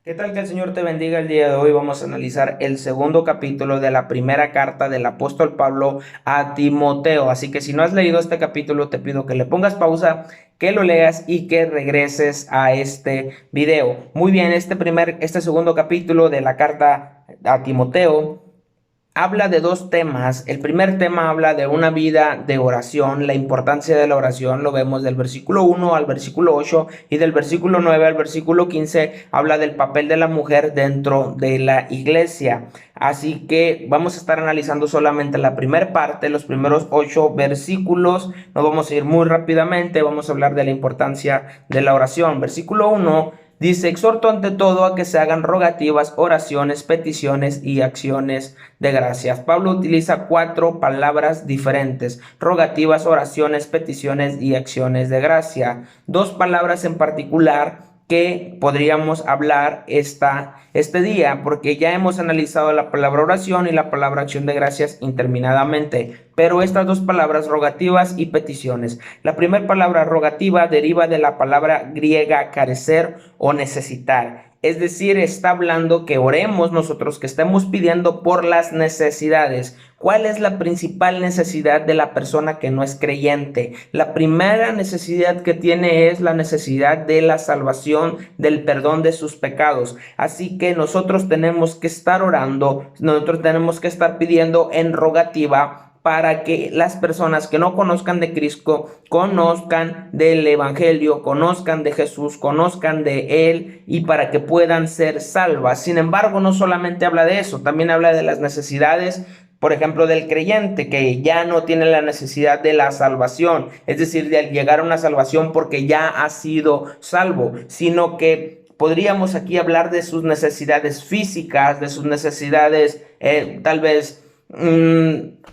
¿Qué tal? Que el Señor te bendiga el día de hoy. Vamos a analizar el segundo capítulo de la primera carta del apóstol Pablo a Timoteo. Así que si no has leído este capítulo, te pido que le pongas pausa, que lo leas y que regreses a este video. Muy bien, este segundo capítulo de la carta a Timoteo habla de dos temas. El primer tema habla de una vida de oración, la importancia de la oración. Lo vemos del versículo 1 al versículo 8 y del versículo 9 al versículo 15 habla del papel de la mujer dentro de la iglesia. Así que vamos a estar analizando solamente la primera parte, los primeros 8 versículos. Nos vamos a ir muy rápidamente, vamos a hablar de la importancia de la oración. Versículo 1 dice: exhorto ante todo a que se hagan rogativas, oraciones, peticiones y acciones de gracias. Pablo utiliza 4 palabras diferentes: rogativas, oraciones, peticiones y acciones de gracia. 2 palabras en particular que podríamos hablar este día, porque ya hemos analizado la palabra oración y la palabra acción de gracias interminadamente, pero estas 2 palabras, rogativas y peticiones. La primera palabra, rogativa, deriva de la palabra griega carecer o necesitar. Es decir, está hablando que oremos nosotros, que estemos pidiendo por las necesidades. ¿Cuál es la principal necesidad de la persona que no es creyente? La primera necesidad que tiene es la necesidad de la salvación, del perdón de sus pecados. Así que nosotros tenemos que estar orando, nosotros tenemos que estar pidiendo en rogativa para que las personas que no conozcan de Cristo conozcan del Evangelio, conozcan de Jesús, conozcan de Él y para que puedan ser salvas. Sin embargo, no solamente habla de eso, también habla de las necesidades, por ejemplo, del creyente que ya no tiene la necesidad de la salvación, es decir, de llegar a una salvación porque ya ha sido salvo, sino que podríamos aquí hablar de sus necesidades físicas, de sus necesidades tal vez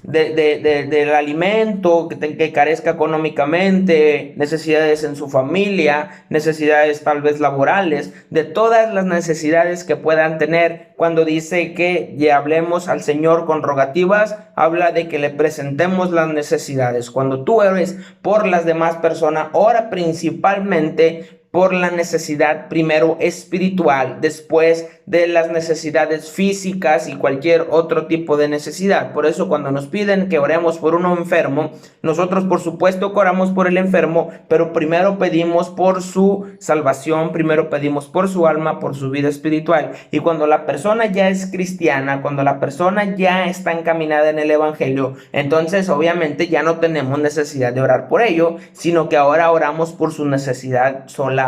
del alimento, que carezca económicamente, necesidades en su familia, necesidades tal vez laborales, de todas las necesidades que puedan tener. Cuando dice que le hablemos al Señor con rogativas, habla de que le presentemos las necesidades. Cuando tú ores por las demás personas, ora principalmente por la necesidad primero espiritual, después de las necesidades físicas y cualquier otro tipo de necesidad. Por eso cuando nos piden que oremos por un enfermo, nosotros por supuesto que oramos por el enfermo, pero primero pedimos por su salvación, primero pedimos por su alma, por su vida espiritual. Y cuando la persona ya es cristiana, cuando la persona ya está encaminada en el Evangelio, entonces obviamente ya no tenemos necesidad de orar por ello, sino que ahora oramos por su necesidad solamente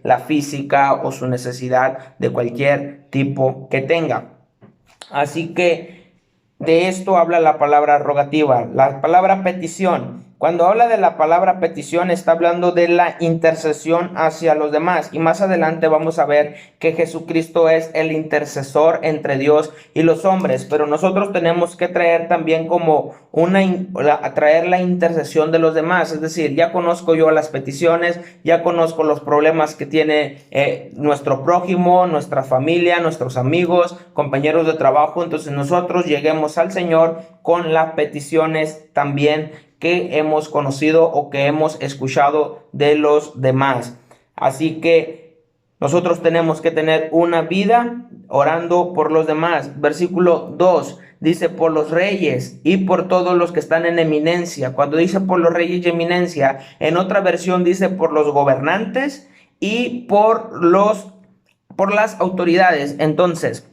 la física o su necesidad de cualquier tipo que tenga. Así que de esto habla la palabra rogativa. La palabra petición, cuando habla de la palabra petición, está hablando de la intercesión hacia los demás. Y más adelante vamos a ver que Jesucristo es el intercesor entre Dios y los hombres. Pero nosotros tenemos que traer también como traer la intercesión de los demás. Es decir, ya conozco yo las peticiones, ya conozco los problemas que tiene nuestro prójimo, nuestra familia, nuestros amigos, compañeros de trabajo. Entonces nosotros lleguemos al Señor con las peticiones también que hemos conocido o que hemos escuchado de los demás. Así que nosotros tenemos que tener una vida orando por los demás. Versículo 2 dice: por los reyes y por todos los que están en eminencia. Cuando dice por los reyes y eminencia, en otra versión dice por los gobernantes y por las autoridades. Entonces,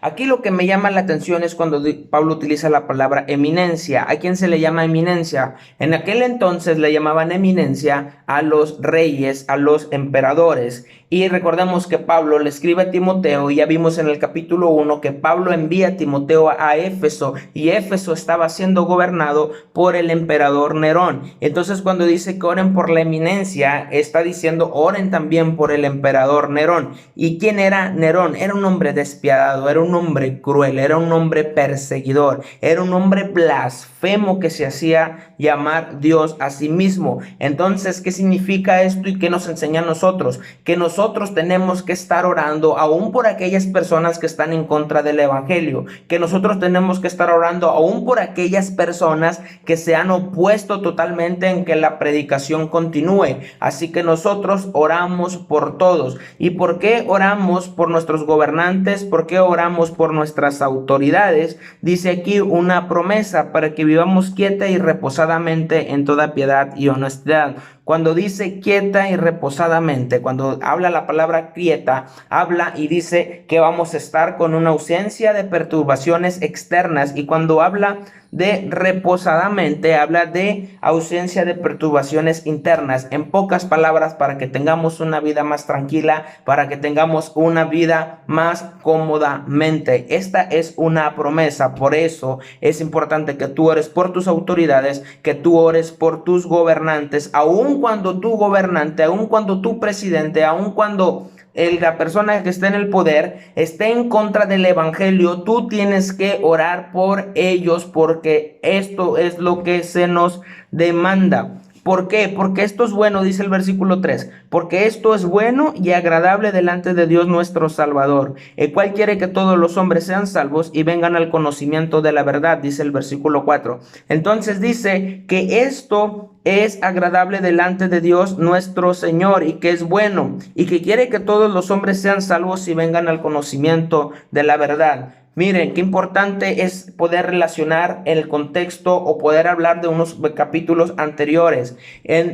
aquí lo que me llama la atención es cuando Pablo utiliza la palabra eminencia. ¿A quién se le llama eminencia? En aquel entonces le llamaban eminencia a los reyes, a los emperadores. Y recordemos que Pablo le escribe a Timoteo, y ya vimos en el capítulo 1 que Pablo envía a Timoteo a Éfeso, y Éfeso estaba siendo gobernado por el emperador Nerón. Entonces cuando dice que oren por la eminencia, está diciendo oren también por el emperador Nerón. ¿Y quién era Nerón? Era un hombre despiadado, era un un hombre cruel, era un hombre perseguidor, era un hombre blasfemo que se hacía llamar Dios a sí mismo. Entonces, ¿qué significa esto y qué nos enseña a nosotros? Que nosotros tenemos que estar orando aún por aquellas personas que están en contra del evangelio, que nosotros tenemos que estar orando aún por aquellas personas que se han opuesto totalmente en que la predicación continúe. Así que nosotros oramos por todos. ¿Y por qué oramos por nuestros gobernantes? ¿Por qué oramos por nuestras autoridades? Dice aquí una promesa para que vivamos quieta y reposadamente en toda piedad y honestidad. Cuando dice quieta y reposadamente, cuando habla la palabra quieta, habla y dice que vamos a estar con una ausencia de perturbaciones externas, y cuando habla de reposadamente, habla de ausencia de perturbaciones internas. En pocas palabras, para que tengamos una vida más tranquila, para que tengamos una vida más cómodamente. Esta es una promesa. Por eso es importante que tú ores por tus autoridades, que tú ores por tus gobernantes, aun cuando tu gobernante, aun cuando tu presidente, aun cuando la persona que está en el poder esté en contra del evangelio, tú tienes que orar por ellos, porque esto es lo que se nos demanda. ¿Por qué? Porque esto es bueno, dice el versículo 3, porque esto es bueno y agradable delante de Dios nuestro Salvador, el cual quiere que todos los hombres sean salvos y vengan al conocimiento de la verdad, dice el versículo 4. Entonces dice que esto es agradable delante de Dios nuestro Señor, y que es bueno, y que quiere que todos los hombres sean salvos y vengan al conocimiento de la verdad. Miren, qué importante es poder relacionar el contexto o poder hablar de unos capítulos anteriores.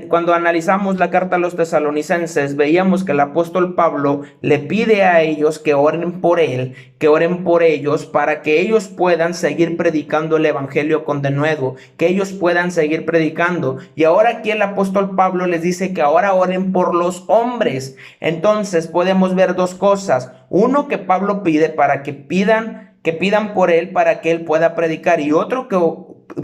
Cuando analizamos la carta a los tesalonicenses, veíamos que el apóstol Pablo le pide a ellos que oren por él, que oren por ellos, para que ellos puedan seguir predicando el evangelio con denuedo, que ellos puedan seguir predicando. Y ahora aquí el apóstol Pablo les dice que ahora oren por los hombres. Entonces podemos ver dos cosas. Uno, que Pablo pide para que pidan por él para que él pueda predicar, y otro, que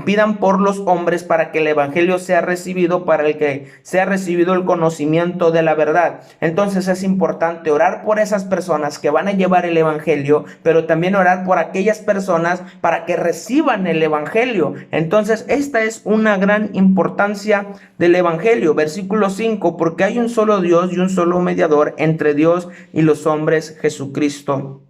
pidan por los hombres para que el evangelio sea recibido, para el que sea recibido el conocimiento de la verdad. Entonces es importante orar por esas personas que van a llevar el evangelio, pero también orar por aquellas personas para que reciban el evangelio. Entonces esta es una gran importancia del evangelio. Versículo 5, porque hay un solo Dios y un solo mediador entre Dios y los hombres, Jesucristo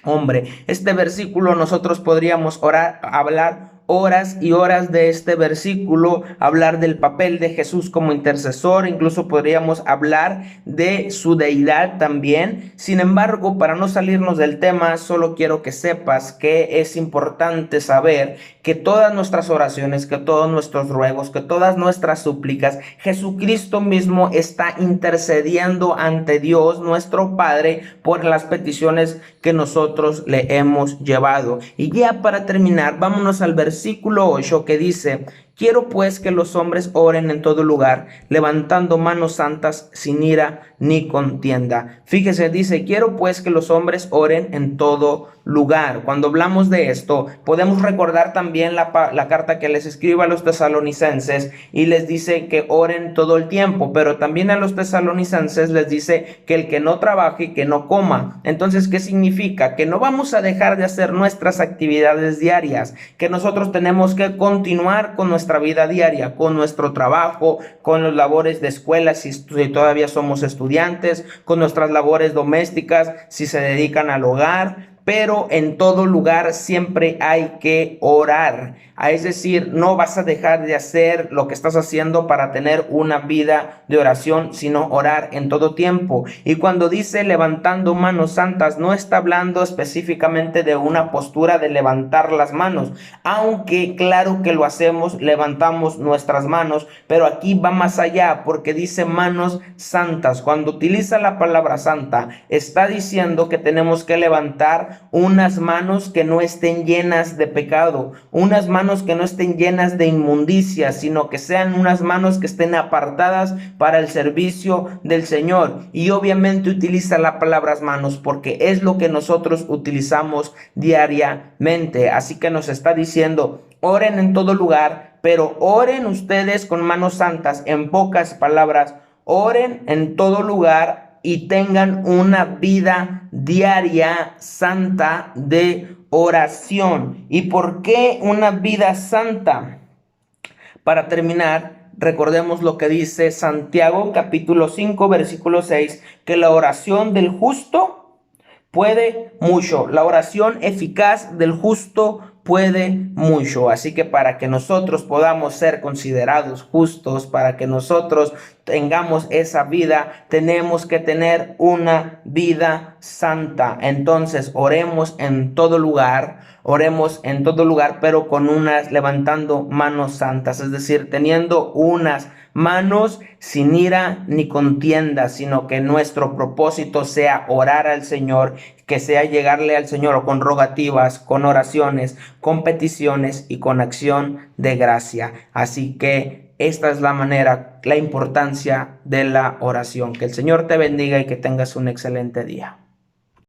hombre. Este versículo nosotros podríamos hablar horas y horas de este versículo, hablar del papel de Jesús como intercesor, incluso podríamos hablar de su deidad también. Sin embargo, para no salirnos del tema, solo quiero que sepas que es importante saber que todas nuestras oraciones, que todos nuestros ruegos, que todas nuestras súplicas, Jesucristo mismo está intercediendo ante Dios nuestro Padre por las peticiones que nosotros le hemos llevado. Y ya para terminar, vámonos al versículo 8, que dice: quiero pues que los hombres oren en todo lugar, levantando manos santas sin ira ni contienda. Fíjese, dice, quiero pues que los hombres oren en todo lugar. Cuando hablamos de esto, podemos recordar también la carta que les escribe a los tesalonicenses, y les dice que oren todo el tiempo, pero también a los tesalonicenses les dice que el que no trabaje, que no coma. Entonces, ¿qué significa? Que no vamos a dejar de hacer nuestras actividades diarias, que nosotros tenemos que continuar con nuestra vida diaria, con nuestro trabajo, con las labores de escuela, si todavía somos estudiantes, con nuestras labores domésticas, si se dedican al hogar. Pero en todo lugar siempre hay que orar. Es decir, no vas a dejar de hacer lo que estás haciendo para tener una vida de oración, sino orar en todo tiempo. Y cuando dice levantando manos santas, no está hablando específicamente de una postura de levantar las manos, aunque claro que lo hacemos, levantamos nuestras manos, pero aquí va más allá, porque dice manos santas. Cuando utiliza la palabra santa, está diciendo que tenemos que levantar unas manos que no estén llenas de pecado, unas manos que no estén llenas de inmundicia, sino que sean unas manos que estén apartadas para el servicio del Señor. Y obviamente utiliza la palabra manos porque es lo que nosotros utilizamos diariamente. Así que nos está diciendo: oren en todo lugar, pero oren ustedes con manos santas. En pocas palabras, oren en todo lugar y tengan una vida diaria santa de oración. ¿Y por qué una vida santa? Para terminar, recordemos lo que dice Santiago capítulo 5 versículo 6, que la oración del justo puede mucho. La oración eficaz del justo puede mucho. Así que para que nosotros podamos ser considerados justos, para que nosotros tengamos esa vida, tenemos que tener una vida santa. Entonces, oremos en todo lugar. Oremos en todo lugar, pero con unas levantando manos santas, es decir, teniendo unas manos sin ira ni contienda, sino que nuestro propósito sea orar al Señor, que sea llegarle al Señor con rogativas, con oraciones, con peticiones y con acción de gracia. Así que esta es la manera, la importancia de la oración. Que el Señor te bendiga y que tengas un excelente día.